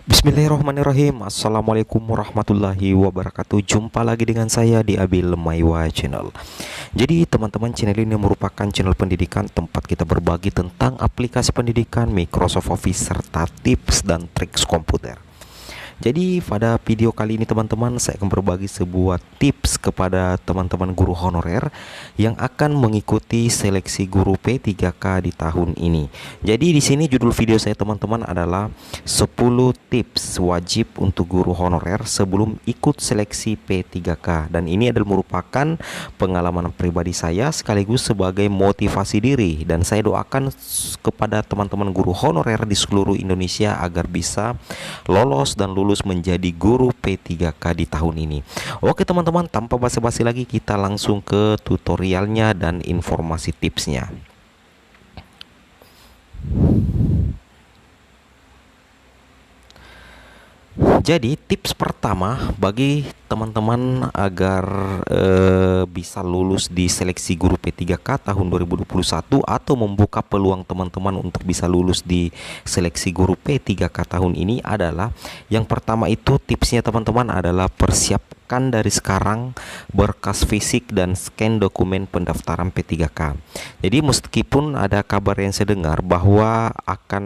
Bismillahirrahmanirrahim. Assalamualaikum warahmatullahi wabarakatuh. Jumpa lagi dengan saya di Abil Maiwa Channel. Jadi teman-teman, channel ini merupakan channel pendidikan tempat kita berbagi tentang aplikasi pendidikan, Microsoft Office, serta tips dan trik komputer. Jadi pada video kali ini teman-teman, saya akan berbagi sebuah tips kepada teman-teman guru honorer yang akan mengikuti seleksi guru P3K di tahun ini. Jadi di sini judul video saya teman-teman adalah 10 tips wajib untuk guru honorer sebelum ikut seleksi P3K, dan ini adalah merupakan pengalaman pribadi saya sekaligus sebagai motivasi diri, dan saya doakan kepada teman-teman guru honorer di seluruh Indonesia agar bisa lolos dan lulus menjadi guru P3K di tahun ini. Oke teman-teman, tanpa basa-basi lagi kita langsung ke tutorialnya dan informasi tipsnya. Jadi tips pertama bagi teman-teman agar bisa lulus di seleksi guru P3K tahun 2021 atau membuka peluang teman-teman untuk bisa lulus di seleksi guru P3K tahun ini adalah, yang pertama itu tipsnya teman-teman adalah persiapkan dari sekarang berkas fisik dan scan dokumen pendaftaran P3K. Jadi meskipun ada kabar yang saya dengar bahwa akan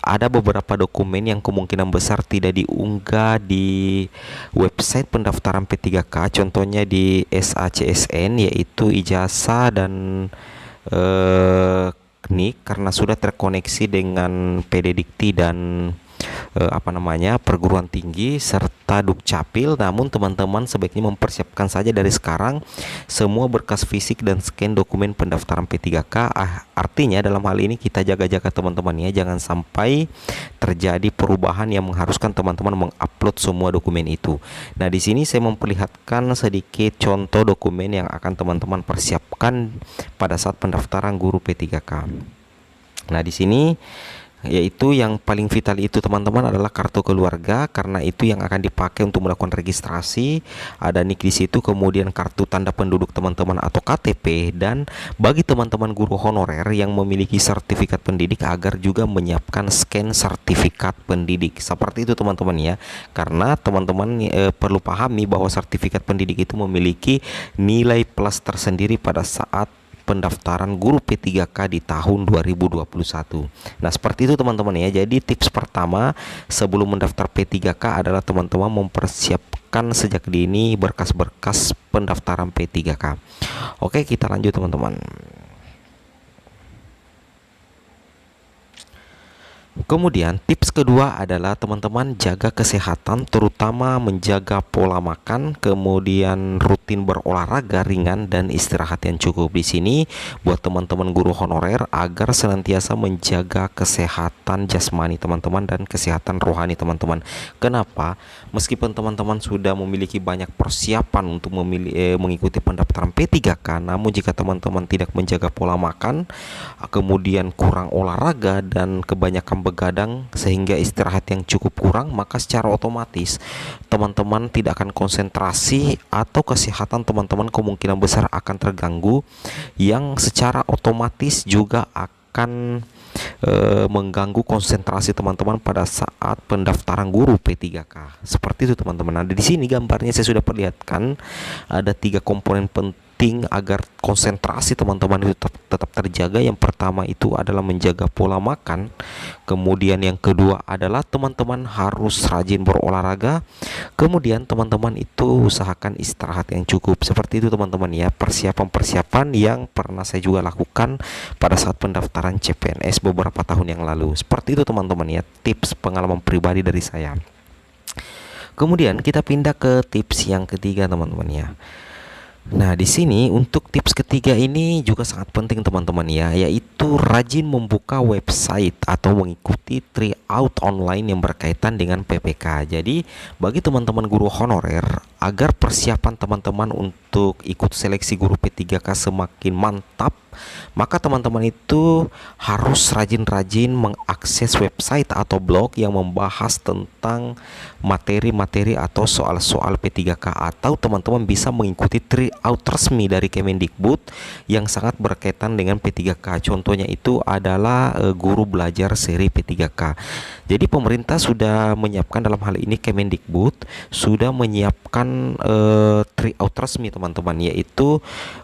ada beberapa dokumen yang kemungkinan besar tidak diunggah di website pendaftaran P3K, contohnya di SACSN, yaitu ijazah dan KNIK karena sudah terkoneksi dengan PD Dikti dan perguruan tinggi serta Dukcapil. Namun teman-teman sebaiknya mempersiapkan saja dari sekarang semua berkas fisik dan scan dokumen pendaftaran P3K. Artinya dalam hal ini kita jaga-jaga teman-teman ya, jangan sampai terjadi perubahan yang mengharuskan teman-teman mengupload semua dokumen itu. Nah, di sini saya memperlihatkan sedikit contoh dokumen yang akan teman-teman persiapkan pada saat pendaftaran guru P3K. Nah, di sini yaitu yang paling vital itu teman-teman adalah kartu keluarga, karena itu yang akan dipakai untuk melakukan registrasi. Ada NIK di situ, kemudian kartu tanda penduduk teman-teman atau KTP, dan bagi teman-teman guru honorer yang memiliki sertifikat pendidik agar juga menyiapkan scan sertifikat pendidik. Seperti itu teman-teman ya, karena teman-teman perlu pahami bahwa sertifikat pendidik itu memiliki nilai plus tersendiri pada saat pendaftaran guru P3K di tahun 2021. Nah, seperti itu teman-teman ya. Jadi tips pertama sebelum mendaftar P3K adalah teman-teman mempersiapkan sejak dini berkas-berkas pendaftaran P3K. Oke, kita lanjut teman-teman. Kemudian tips kedua adalah teman-teman jaga kesehatan, terutama menjaga pola makan, kemudian rutin berolahraga ringan dan istirahat yang cukup. Di sini buat teman-teman guru honorer agar senantiasa menjaga kesehatan jasmani teman-teman dan kesehatan rohani teman-teman. Kenapa? Meskipun teman-teman sudah memiliki banyak persiapan untuk mengikuti pendaftaran P3K, namun jika teman-teman tidak menjaga pola makan, kemudian kurang olahraga dan kebanyakan begadang sehingga istirahat yang cukup kurang, maka secara otomatis teman-teman tidak akan konsentrasi atau kesehatan teman-teman kemungkinan besar akan terganggu, yang secara otomatis juga akan mengganggu konsentrasi teman-teman pada saat pendaftaran guru P3K. Seperti itu teman-teman. Nah, di sini gambarnya saya sudah perlihatkan ada 3 komponen penting agar konsentrasi teman-teman itu tetap terjaga. Yang pertama itu adalah menjaga pola makan, kemudian yang kedua adalah teman-teman harus rajin berolahraga, kemudian teman-teman itu usahakan istirahat yang cukup. Seperti itu teman-teman ya, persiapan-persiapan yang pernah saya juga lakukan pada saat pendaftaran CPNS beberapa tahun yang lalu. Seperti itu teman-teman ya, tips pengalaman pribadi dari saya. Kemudian kita pindah ke tips yang ketiga teman-teman ya. Nah, di sini untuk tips ketiga ini juga sangat penting teman-teman ya, yaitu rajin membuka website atau mengikuti tryout online yang berkaitan dengan PPK. Jadi, bagi teman-teman guru honorer agar persiapan teman-teman untuk ikut seleksi guru P3K semakin mantap, maka teman-teman itu harus rajin-rajin mengakses website atau blog yang membahas tentang materi-materi atau soal-soal P3K, atau teman-teman bisa mengikuti tryout resmi dari Kemendikbud yang sangat berkaitan dengan P3K. Contohnya itu adalah guru belajar seri P3K. Jadi pemerintah sudah menyiapkan, dalam hal ini Kemendikbud sudah menyiapkan tryout resmi teman-teman, yaitu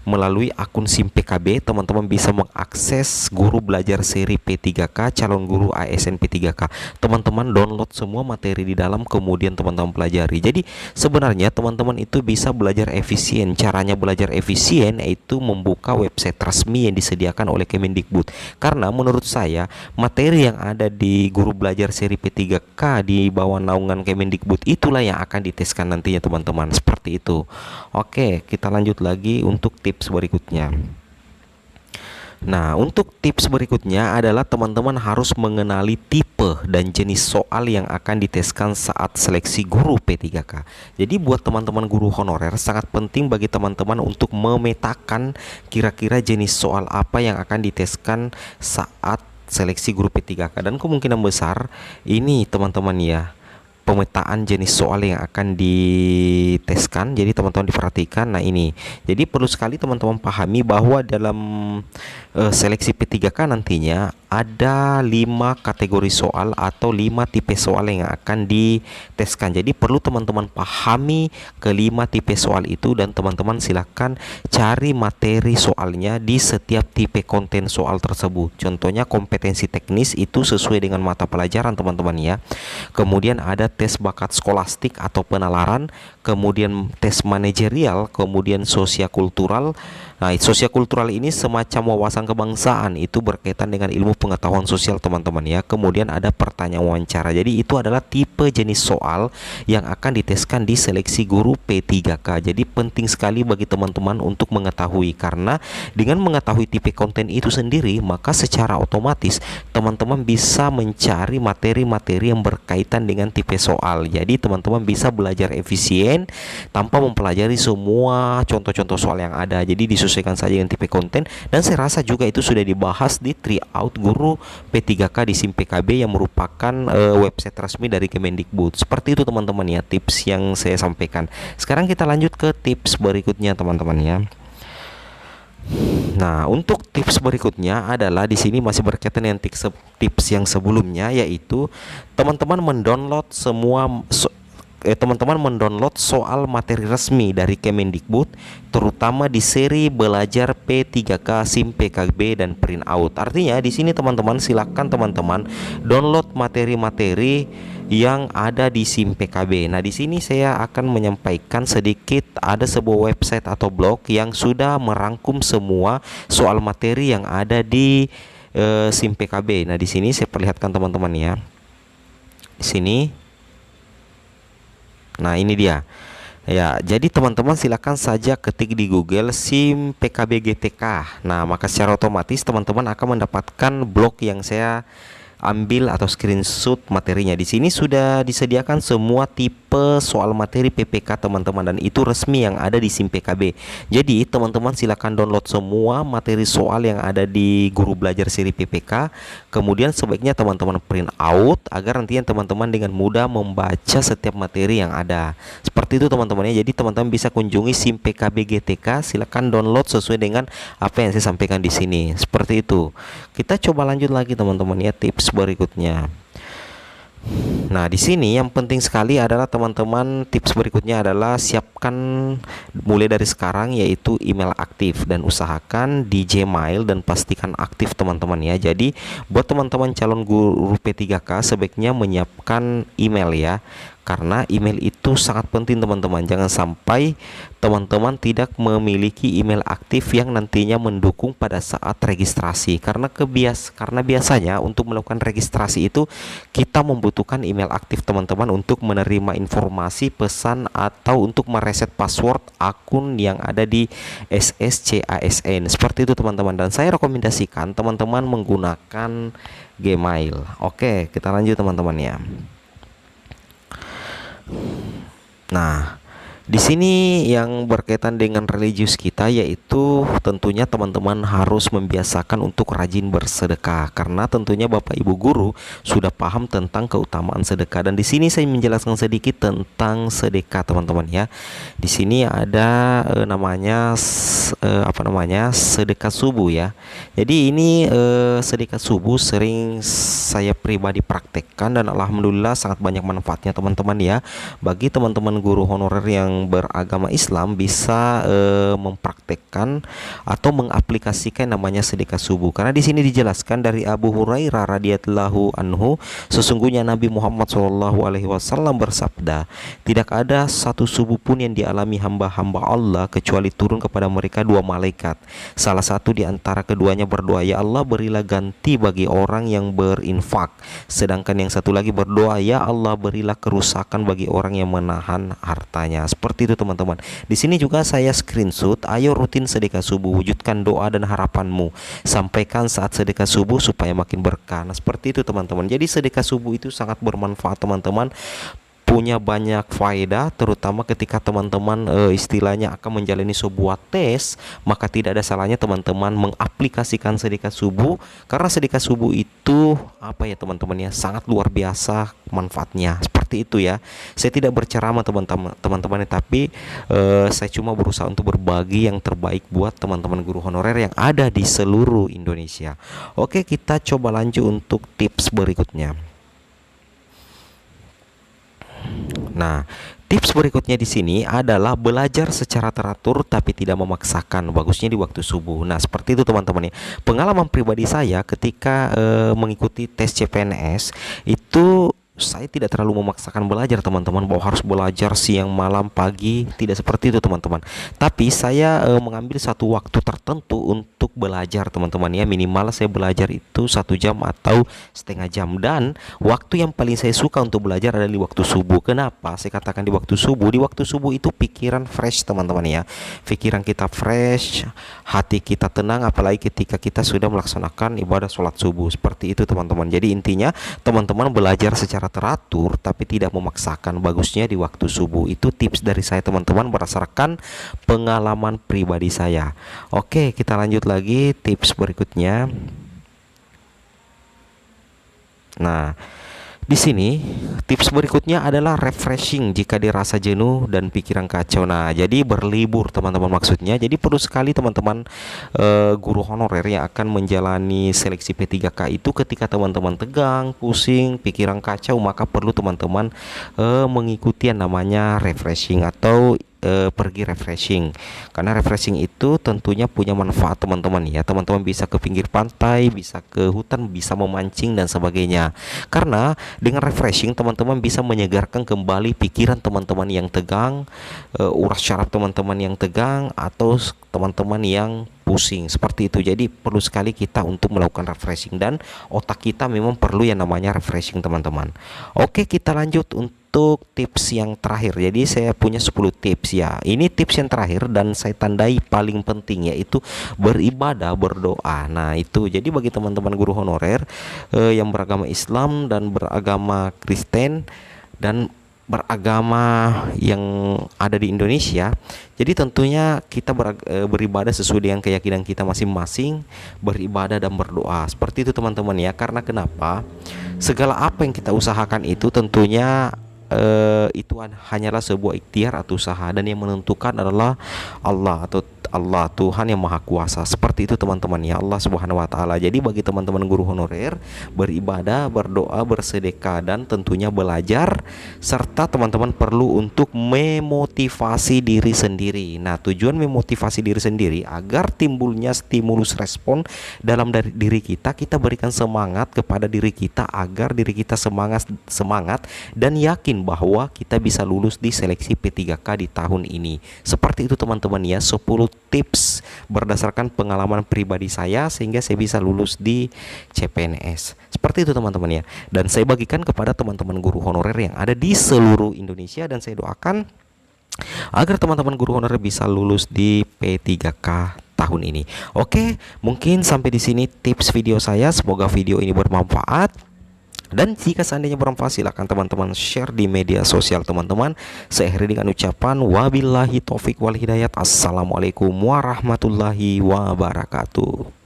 melalui akun SIM PKB teman-teman bisa mengakses guru belajar seri P3K, calon guru ASN P3K. Teman-teman download semua materi di dalam, kemudian teman-teman pelajari. Jadi sebenarnya teman-teman itu bisa belajar efisien. Caranya belajar efisien yaitu membuka website resmi yang disediakan oleh Kemendikbud. Karena menurut saya materi yang ada di guru belajar seri P3K di bawah naungan Kemendikbud itulah yang akan diteskan nantinya teman-teman, seperti itu. Oke, kita lanjut lagi untuk tips berikutnya. Nah, untuk tips berikutnya adalah teman-teman harus mengenali tipe dan jenis soal yang akan diteskan saat seleksi guru P3K. Jadi buat teman-teman guru honorer sangat penting bagi teman-teman untuk memetakan kira-kira jenis soal apa yang akan diteskan saat seleksi guru P3K, dan kemungkinan besar ini teman-teman ya, pemetaan jenis soal yang akan diteskan. Jadi teman-teman diperhatikan. Nah ini, jadi perlu sekali teman-teman pahami bahwa dalam seleksi P3K nantinya ada 5 kategori soal atau 5 tipe soal yang akan diteskan. Jadi perlu teman-teman pahami kelima tipe soal itu, dan teman-teman silahkan cari materi soalnya di setiap tipe konten soal tersebut. Contohnya kompetensi teknis itu sesuai dengan mata pelajaran teman-teman ya. Kemudian ada tes bakat skolastik atau penalaran, kemudian tes manajerial, kemudian sosiakultural. Nah, sosiakultural ini semacam wawasan kebangsaan, itu berkaitan dengan ilmu pengetahuan sosial teman-teman ya. Kemudian ada pertanyaan wawancara. Jadi itu adalah tipe jenis soal yang akan diteskan di seleksi guru P3K. Jadi penting sekali bagi teman-teman untuk mengetahui, karena dengan mengetahui tipe konten itu sendiri, maka secara otomatis teman-teman bisa mencari materi-materi yang berkaitan dengan tipe soal. Jadi teman-teman bisa belajar efisien tanpa mempelajari semua contoh-contoh soal yang ada. Jadi disesuaikan saja dengan tipe konten, dan saya rasa juga itu sudah dibahas di tryout guru P3K di SIM PKB yang merupakan website resmi dari Kemendikbud. Seperti itu teman-teman ya, tips yang saya sampaikan. Sekarang kita lanjut ke tips berikutnya teman-teman ya. Nah, untuk tips berikutnya adalah di sini masih berkaitan dengan tips yang sebelumnya, yaitu teman-teman mendownload mendownload soal materi resmi dari Kemendikbud, terutama di seri belajar P3K SIM PKB dan print out. Artinya di sini teman-teman silakan teman-teman download materi-materi yang ada di SIM PKB. Nah, di sini saya akan menyampaikan sedikit, ada sebuah website atau blog yang sudah merangkum semua soal materi yang ada di SIM PKB. Nah, di sini saya perlihatkan teman-teman ya. Di sini. Nah, ini dia. Ya, jadi teman-teman silakan saja ketik di Google SIM PKB GTK. Nah, maka secara otomatis teman-teman akan mendapatkan blog yang saya ambil atau screenshot materinya. Di sini sudah disediakan semua tipe soal materi PPK teman-teman, dan itu resmi yang ada di SIM PKB. Jadi teman-teman silakan download semua materi soal yang ada di guru belajar seri PPK. Kemudian sebaiknya teman-teman print out agar nantinya teman-teman dengan mudah membaca setiap materi yang ada. Seperti itu teman-teman ya. Jadi teman-teman bisa kunjungi SIM PKB GTK, silakan download sesuai dengan apa yang saya sampaikan di sini. Seperti itu. Kita coba lanjut lagi teman-teman ya, tips berikutnya. Nah, di sini yang penting sekali adalah teman-teman, tips berikutnya adalah siapkan mulai dari sekarang yaitu email aktif, dan usahakan di Gmail dan pastikan aktif teman-teman ya. Jadi buat teman-teman calon guru P3K sebaiknya menyiapkan email ya, karena email itu sangat penting teman-teman. Jangan sampai teman-teman tidak memiliki email aktif yang nantinya mendukung pada saat registrasi, karena biasanya untuk melakukan registrasi itu kita membutuhkan email aktif teman-teman untuk menerima informasi, pesan, atau untuk mereset password akun yang ada di SSCASN. Seperti itu teman-teman, dan saya rekomendasikan teman-teman menggunakan Gmail. Oke, kita lanjut teman-teman ya. Nah, Di sini yang berkaitan dengan religius kita, yaitu tentunya teman-teman harus membiasakan untuk rajin bersedekah, karena tentunya Bapak Ibu guru sudah paham tentang keutamaan sedekah. Dan di sini saya menjelaskan sedikit tentang sedekah teman-teman ya. Di sini ada sedekah subuh ya. Jadi ini sedekah subuh sering saya pribadi praktekkan dan alhamdulillah sangat banyak manfaatnya teman-teman ya. Bagi teman-teman guru honorer yang beragama Islam bisa mempraktekkan atau mengaplikasikan namanya sedekah subuh. Karena di sini dijelaskan dari Abu Hurairah radhiyallahu anhu, sesungguhnya Nabi Muhammad SAW bersabda, tidak ada satu subuh pun yang dialami hamba-hamba Allah kecuali turun kepada mereka dua malaikat. Salah satu di antara keduanya berdoa, ya Allah berilah ganti bagi orang yang berinfak. Sedangkan yang satu lagi berdoa, ya Allah berilah kerusakan bagi orang yang menahan hartanya. Seperti itu teman-teman. Di sini juga saya screenshot, ayo rutin sedekah subuh, wujudkan doa dan harapanmu, sampaikan saat sedekah subuh supaya makin berkah. Nah, seperti itu teman-teman. Jadi sedekah subuh itu sangat bermanfaat teman-teman, punya banyak faedah, terutama ketika teman-teman istilahnya akan menjalani sebuah tes, maka tidak ada salahnya teman-teman mengaplikasikan sedekah subuh, karena sedekah subuh itu apa ya teman-teman ya, sangat luar biasa manfaatnya. Seperti itu ya. Saya tidak berceramah teman-teman, tapi saya cuma berusaha untuk berbagi yang terbaik buat teman-teman guru honorer yang ada di seluruh Indonesia. Oke, kita coba lanjut untuk tips berikutnya. Nah, tips berikutnya di sini adalah belajar secara teratur tapi tidak memaksakan, bagusnya di waktu subuh. Nah, seperti itu teman-teman ya. Pengalaman pribadi saya ketika mengikuti tes CPNS itu, saya tidak terlalu memaksakan belajar teman-teman, bahwa harus belajar siang, malam, pagi, tidak seperti itu teman-teman. Tapi saya mengambil satu waktu tertentu untuk belajar teman-teman ya. Minimal saya belajar itu 1 jam atau setengah jam. Dan waktu yang paling saya suka untuk belajar adalah di waktu subuh. Kenapa saya katakan di waktu subuh? Di waktu subuh itu pikiran fresh teman-teman ya. Pikiran kita fresh, hati kita tenang, apalagi ketika kita sudah melaksanakan ibadah sholat subuh. Seperti itu teman-teman. Jadi intinya teman-teman belajar secara teratur tapi tidak memaksakan, bagusnya di waktu subuh. Itu tips dari saya teman-teman berdasarkan pengalaman pribadi saya. Oke, kita lanjut lagi tips berikutnya. Nah, di sini tips berikutnya adalah refreshing jika dirasa jenuh dan pikiran kacau. Nah, jadi berlibur teman-teman maksudnya. Jadi perlu sekali teman-teman guru honorer yang akan menjalani seleksi P3K itu, ketika teman-teman tegang, pusing, pikiran kacau, maka perlu teman-teman mengikuti yang namanya refreshing atau pergi refreshing. Karena refreshing itu tentunya punya manfaat teman-teman ya. Teman-teman bisa ke pinggir pantai, bisa ke hutan, bisa memancing dan sebagainya. Karena dengan refreshing teman-teman bisa menyegarkan kembali pikiran teman-teman yang tegang, uras syaraf teman-teman yang tegang, atau teman-teman yang pusing. Seperti itu. Jadi perlu sekali kita untuk melakukan refreshing, dan otak kita memang perlu yang namanya refreshing teman-teman. Oke, kita lanjut untuk tips yang terakhir. Jadi saya punya 10 tips ya. Ini tips yang terakhir dan saya tandai paling penting, yaitu beribadah, berdoa. Nah, itu jadi bagi teman-teman guru honorer yang beragama Islam dan beragama Kristen dan beragama yang ada di Indonesia. Jadi tentunya kita beribadah sesuai dengan keyakinan kita masing-masing, beribadah dan berdoa. Seperti itu teman-teman ya. Karena kenapa? Segala apa yang kita usahakan itu tentunya itu hanyalah sebuah ikhtiar atau usaha, dan yang menentukan adalah Allah atau Allah, Tuhan yang Maha Kuasa. Seperti itu teman-teman ya, Allah Subhanahu wa taala. Jadi bagi teman-teman guru honorer, beribadah, berdoa, bersedekah, dan tentunya belajar, serta teman-teman perlu untuk memotivasi diri sendiri. Nah, tujuan memotivasi diri sendiri agar timbulnya stimulus respon dalam diri kita. Kita berikan semangat kepada diri kita agar diri kita semangat dan yakin bahwa kita bisa lulus di seleksi P3K di tahun ini. Seperti itu teman-teman ya, 10 tips berdasarkan pengalaman pribadi saya sehingga saya bisa lulus di CPNS. Seperti itu teman-teman ya. Dan saya bagikan kepada teman-teman guru honorer yang ada di seluruh Indonesia, dan saya doakan agar teman-teman guru honorer bisa lulus di P3K tahun ini. Oke, mungkin sampai di sini tips video saya. Semoga video ini bermanfaat. Dan jika seandainya bermanfaat, silahkan teman-teman share di media sosial teman-teman. Saya akhiri dengan ucapan wabillahi taufik wal hidayat. Assalamualaikum warahmatullahi wabarakatuh.